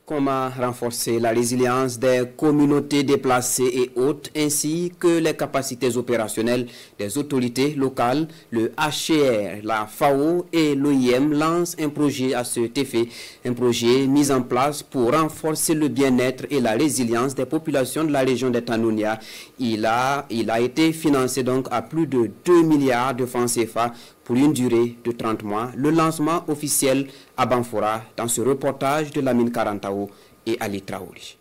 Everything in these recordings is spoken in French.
Comment renforcer la résilience des communautés déplacées et autres, ainsi que les capacités opérationnelles des autorités locales? Le HCR, la FAO et l'OIM lancent un projet à cet effet, un projet mis en place pour renforcer le bien-être et la résilience des populations de la région de Tanounia. Il a été financé donc à plus de 2 milliards de francs CFA pour une durée de 30 mois. Le lancement officiel à Banfora dans ce reportage de Lamine Karantao et Ali Traouli.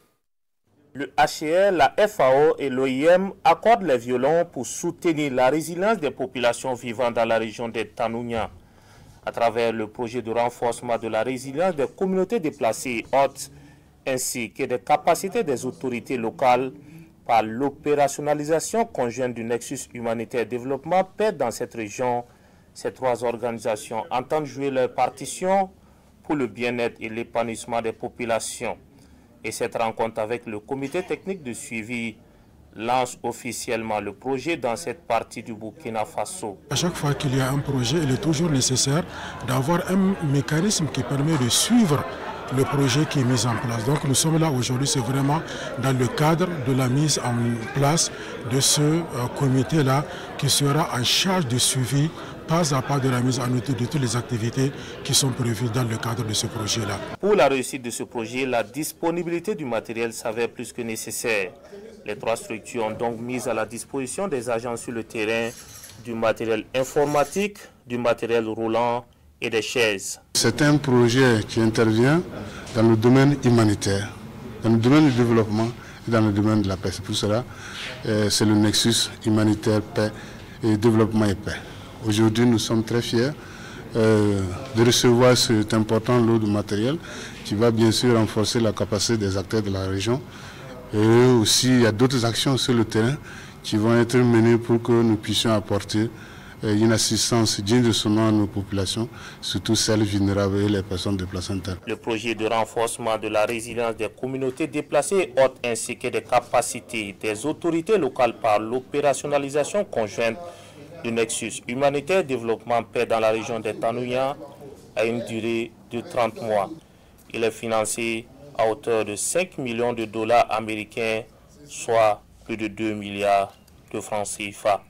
Le HCR, la FAO et l'OIM accordent les violons pour soutenir la résilience des populations vivant dans la région de Tanounia. À travers le projet de renforcement de la résilience des communautés déplacées et hautes, ainsi que des capacités des autorités locales, par l'opérationnalisation conjointe du Nexus humanitaire développement paix dans cette région, ces trois organisations entendent jouer leur partition pour le bien-être et l'épanouissement des populations. Et cette rencontre avec le comité technique de suivi lance officiellement le projet dans cette partie du Burkina Faso. À chaque fois qu'il y a un projet, il est toujours nécessaire d'avoir un mécanisme qui permet de suivre le projet qui est mis en place. Donc nous sommes là aujourd'hui, c'est vraiment dans le cadre de la mise en place de ce comité-là qui sera en charge du suivi pas à pas de la mise en œuvre de toutes les activités qui sont prévues dans le cadre de ce projet-là. Pour la réussite de ce projet, la disponibilité du matériel s'avère plus que nécessaire. Les trois structures ont donc mis à la disposition des agents sur le terrain du matériel informatique, du matériel roulant et des chaises. C'est un projet qui intervient dans le domaine humanitaire, dans le domaine du développement et dans le domaine de la paix. C'est pour cela c'est le Nexus humanitaire, paix et développement et paix. Aujourd'hui, nous sommes très fiers de recevoir cet important lot de matériel qui va bien sûr renforcer la capacité des acteurs de la région. Et aussi, il y a d'autres actions sur le terrain qui vont être menées pour que nous puissions apporter une assistance digne de son nom à nos populations, surtout celles vulnérables et les personnes déplacées internes. Le projet de renforcement de la résilience des communautés déplacées et hautes ainsi que des capacités des autorités locales par l'opérationnalisation conjointe du Nexus humanitaire développement paix dans la région de Tanounia a une durée de 30 mois. Il est financé à hauteur de 5 millions de dollars américains, soit plus de 2 milliards de francs CFA.